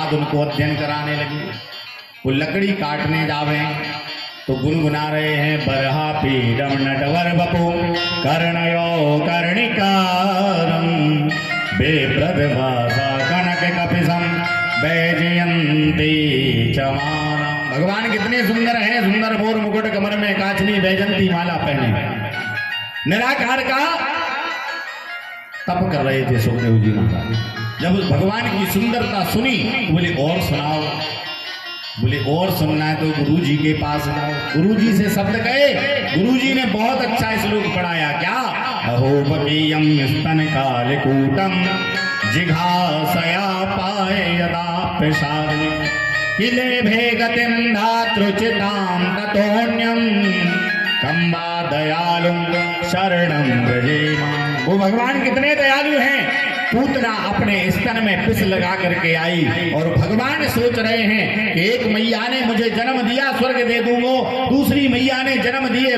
बाद उनको अध्ययन कराने लगी। वो लकड़ी काटने जावे तो गुनगुना रहे हैं बरहा पीडम नटवर बपू कर्णयो कर्णिकारम बेप्रदभासा कनक कपिसम बैजयंती चमाना। भगवान कितने सुंदर हैं, सुंदर मोर मुकुट कमर में कांचनी बैजंती माला पहने निराकार का तप कर रहे थे सुखदेव जी महाराज। जब उस भगवान की सुंदरता सुनी बोले और सुनाओ। बोले और सुनना है तो गुरु जी के पास जाओ। गुरु जी से शब्द कहे। गुरु जी ने बहुत अच्छा श्लोक पढ़ाया। क्या? अहोपकीयम स्तन कालकूटम जिघासया पाए यदा प्रसादि किले भेगतिम धातृचिताम ततोन्यम कंबा दयालुम शरणम व्रजेमा। वो भगवान कितने दयालु हैं। पूतना अपने स्तन में पिस लगा करके आई और भगवान सोच रहे हैं कि एक मैया ने मुझे जन्म दिया स्वर्ग दे दूंगो, दूसरी मैया ने जन्म दिए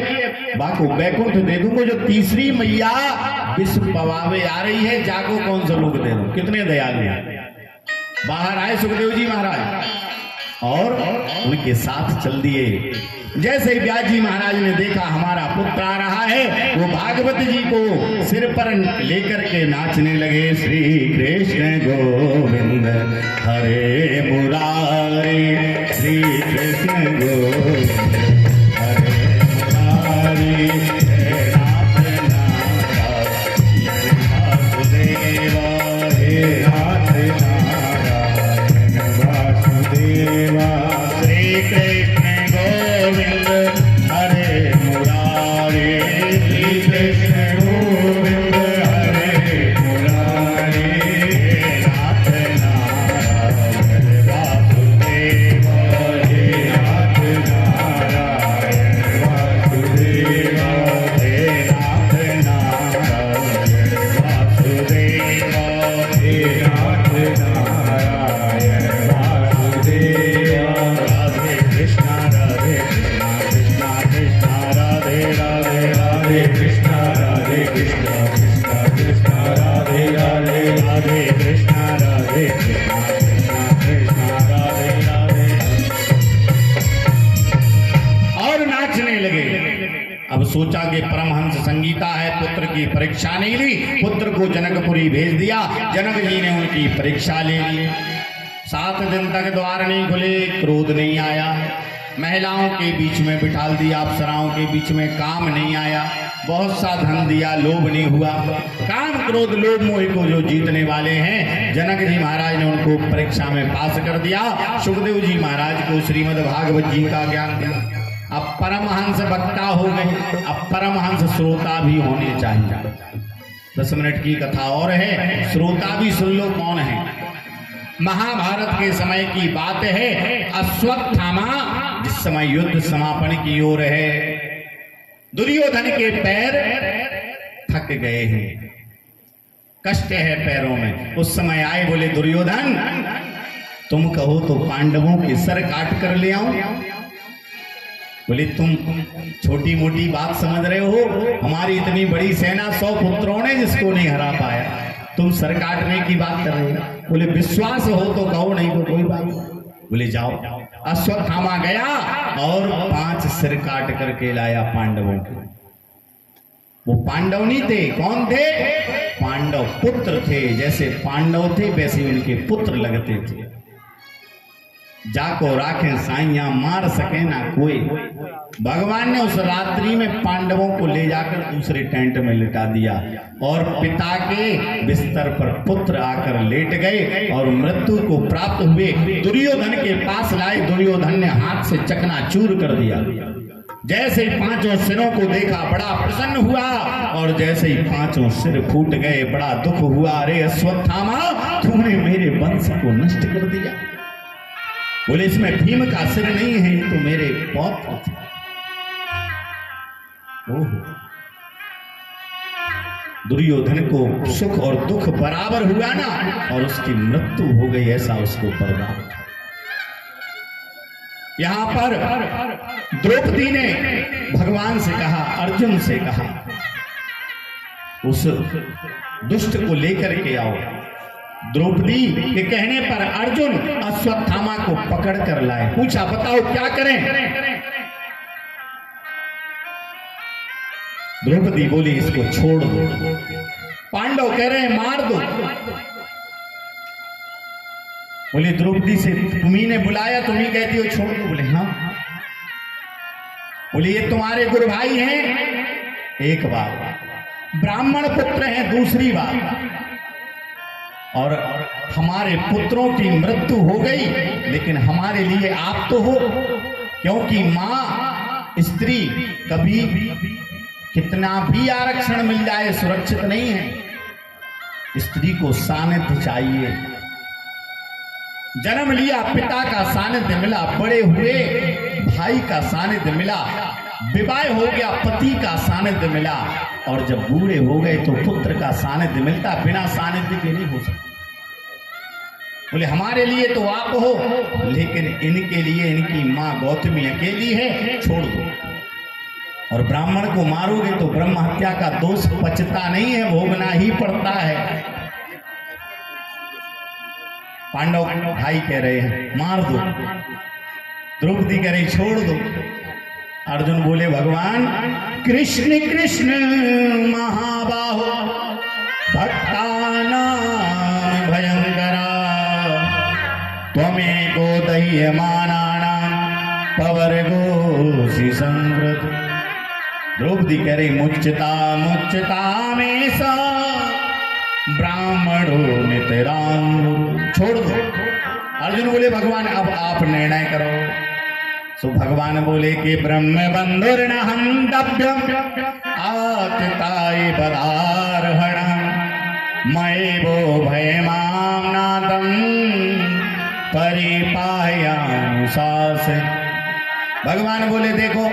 बाको बैकुंठ दे दूंगो, जो तीसरी मैया विश्व पवावे आ रही है जाको कौन सा लोग दे दूं। कितने दयालु हैं। बाहर आए सुखदेव जी महाराज और उनके साथ चल दिए। जैसे ही व्यास जी महाराज ने देखा हमारा पुत्र आ रहा है, वो भागवत जी को सिर पर लेकर के नाचने लगे। श्री कृष्ण गोविंद हरे मुरारी, श्री कृष्ण गोविंद हरे मुरारी, हे नाथ नारायण वासुदेवा, हे नाथ नारायण वासुदेवा। श्री कृष्ण गोविंद हरे मुरारी, श्री कृष्ण गोविंद हरे मुरारी, हे नाथ नारायण वासुदेवा, हे नाथ नारायण वासुदेवा, हे नाथ नारायण वासुदेवा, हे नाथ नारायण वासुदेवा। राधे कृष्णा राधे कृष्णा कृष्णा कृष्णा राधे राधे, राधे कृष्णा राधे कृष्णा कृष्णा कृष्णा राधे राधे, राधे कृष्णा राधे कृष्णा कृष्णा कृष्णा राधे राधे। और नाचने लगे। अब सोचा कि परमहंस संगीता है, पुत्र की परीक्षा नहीं ली, पुत्र को जनकपुरी भेज दिया। जनक जी ने उनकी परीक्षा ले ली। 7 दिन तक द्वार नहीं खुले, क्रोध नहीं आया। महिलाओं के बीच में बिठाल दिया, अप्सराओं के बीच में काम नहीं आया। बहुत सा धन दिया, लोभ नहीं हुआ। काम क्रोध लोभ मोह को जो जीतने वाले हैं, जनक जी महाराज ने उनको परीक्षा में पास कर दिया। सुखदेव जी महाराज को श्रीमद् भागवत जी का ज्ञान दिया। अब परमहंस वक्ता हो गए, अब परमहंस श्रोता भी होने चाहिए। 10 मिनट की कथा और है, श्रोता भी सुन लो कौन है। महाभारत के समय की बात है। अश्वत्थामा जिस समय युद्ध समापन की ओर है, दुर्योधन के पैर थक गए हैं, कष्ट है पैरों में। उस समय आए, बोले दुर्योधन तुम कहो तो पांडवों के सर काट कर ले आऊं। बोले तुम छोटी मोटी बात समझ रहे हो, हमारी इतनी बड़ी सेना 100 पुत्रों ने जिसको नहीं हरा पाया, तुम सर काटने की बात कर रहे हो। बोले विश्वास हो तो कहो, नहीं तो कोई बात नहीं। बोले जाओ। अश्वत्थामा गया और 5 सिर काट करके लाया पांडवों के। वो पांडव नहीं थे, कौन थे? पांडव पुत्र थे। जैसे पांडव थे वैसे उनके पुत्र लगते थे। जाको राखें साइया मार सके ना कोई। भगवान ने उस रात्रि में पांडवों को ले जाकर दूसरे टेंट में लिटा दिया और पिता के बिस्तर पर पुत्र आकर लेट गए और मृत्यु को प्राप्त हुए। दुर्योधन के पास लाए, दुर्योधन ने हाथ से चकनाचूर कर दिया। जैसे ही 5 सिरों को देखा बड़ा प्रसन्न हुआ और जैसे ही 5 सिर फूट गए बड़ा दुख हुआ। अरे अश्वत्थामा, तूने मेरे वंश को नष्ट कर दिया। बोले इसमें भीम का सिर नहीं है, ये तो मेरे पौत्र थे। दुर्योधन को सुख और दुख बराबर हुआ ना, और उसकी मृत्यु हो गई, ऐसा उसको बर्बाद। यहां पर द्रौपदी ने भगवान से कहा, अर्जुन से कहा, उस दुष्ट को लेकर के आओ। द्रौपदी के कहने पर अर्जुन अश्वत्थामा को पकड़ कर लाए। पूछा बताओ क्या करें? द्रौपदी बोली इसको छोड़ दो। पांडव कह रहे हैं मार दो। बोले द्रौपदी से तुम्ही ने बुलाया, तुम्ही कहती हो छोड़ दो। बोले हाँ। बोले ये तुम्हारे गुरु भाई हैं, एक बात, ब्राह्मण पुत्र हैं, दूसरी बात, और हमारे पुत्रों की मृत्यु हो गई, लेकिन हमारे लिए आप तो हो, क्योंकि मां स्त्री कभी कितना भी आरक्षण मिल जाए सुरक्षित नहीं है। स्त्री को सानिध्य चाहिए। जन्म लिया पिता का सानिध्य मिला, बड़े हुए भाई का सानिध्य मिला, विवाह हो गया पति का सानिध्य मिला, और जब बूढ़े हो गए तो पुत्र का सानिध्य मिलता, बिना सानिध्य के नहीं हो सकता। बोले हमारे लिए तो आप हो, लेकिन इनके लिए इनकी मां गौतमी अकेली है, छोड़ दो। और ब्राह्मण को मारोगे तो ब्रह्म हत्या का दोष पचता नहीं है, भोगना ही पड़ता है। पांडव भाई कह रहे हैं मार दो, द्रौपदी कह रही छोड़ दो। अर्जुन बोले भगवान कृष्ण कृष्ण महाबाहो भक्तानां भयंकरा त्वमेको दह्यमानानां पवर्गोऽसि संवृत। द्रौपदी कह रही मुच्यता मुच्यता में सा ब्राह्मणो नितरां। छोड़ दो। अर्जुन बोले भगवान अब आप निर्णय करो। सो भगवान बोले कि ब्रह्म बंधुर्न हन्तव्यम् आतताय बलार्हणम् मयेवो भयमां नादं परिपाह्यानुशासे। भगवान बोले देखो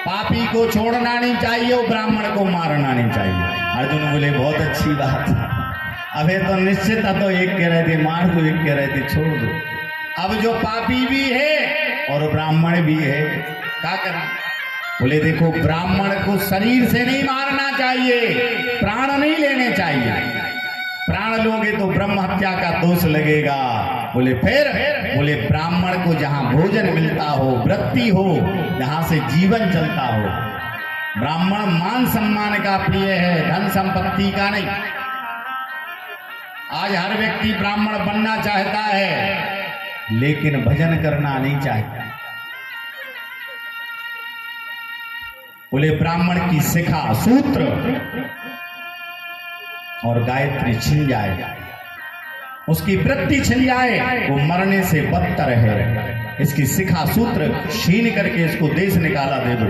पापी को छोड़ना नहीं चाहिए और ब्राह्मण को मारना नहीं चाहिए। अर्जुन बोले बहुत अच्छी बात। अबे तो निश्चित तो एक कह रहे थे मार दो, एक कह रहे थे छोड़ दो। अब जो पापी भी है और ब्राह्मण भी है, क्या करना? बोले देखो ब्राह्मण को शरीर से नहीं मारना चाहिए, प्राण नहीं लेने चाहिए। प्राण लोगे तो ब्रह्म हत्या का दोष लगेगा। बोले फिर? बोले ब्राह्मण को जहां भोजन मिलता हो, वृत्ति हो, जहां से जीवन चलता हो। ब्राह्मण मान सम्मान का प्रिय है, धन संपत्ति का नहीं। आज हर व्यक्ति ब्राह्मण बनना चाहता है, लेकिन भजन करना नहीं चाहता। बोले ब्राह्मण की शिखा सूत्र और गायत्री छिन जाए, उसकी वृत्ति छिन जाए, वो मरने से बदतर है। इसकी शिखा सूत्र छीन करके इसको देश निकाला दे दो।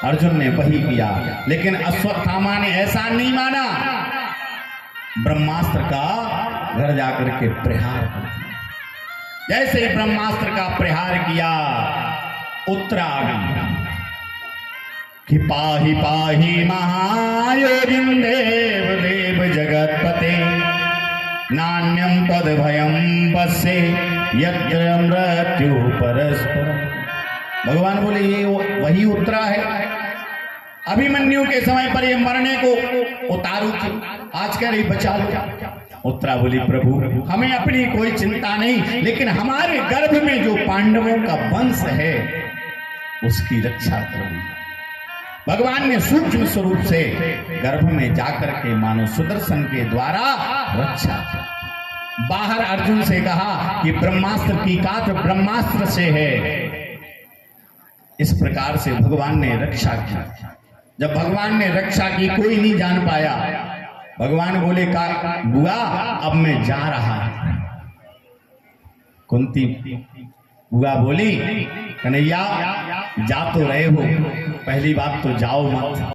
अर्जुन ने वही किया, लेकिन अश्वत्थामा ने ऐसा नहीं माना। ब्रह्मास्त्र का घर जाकर के प्रहार कर दिया। जैसे ही ब्रह्मास्त्र का प्रहार किया, उत्तरागम कि पाहि पाहि महायोगिं देव देव जगतपते नान्यं पद भयं पश्ये यत्र मृत्यु परस्पर। भगवान बोले ये वही उत्तरा है। अभिमन्यु के समय पर ये मरने को उतारू थी, आज कह रही बचा लो। उत्तरा बोली प्रभु हमें अपनी कोई चिंता नहीं, लेकिन हमारे गर्भ में जो पांडवों का वंश है उसकी रक्षा करो। भगवान ने सूक्ष्म स्वरूप से गर्भ में जाकर के मानो सुदर्शन के द्वारा रक्षा की। बाहर अर्जुन से कहा कि ब्रह्मास्त्र की काट ब्रह्मास्त्र से है। इस प्रकार से भगवान ने रक्षा की। जब भगवान ने रक्षा की कोई नहीं जान पाया। भगवान बोले का बुआ अब मैं जा रहा। कुंती बुआ बोली कन्हैया जा तो रहे हो, पहली बात तो जाओ मत।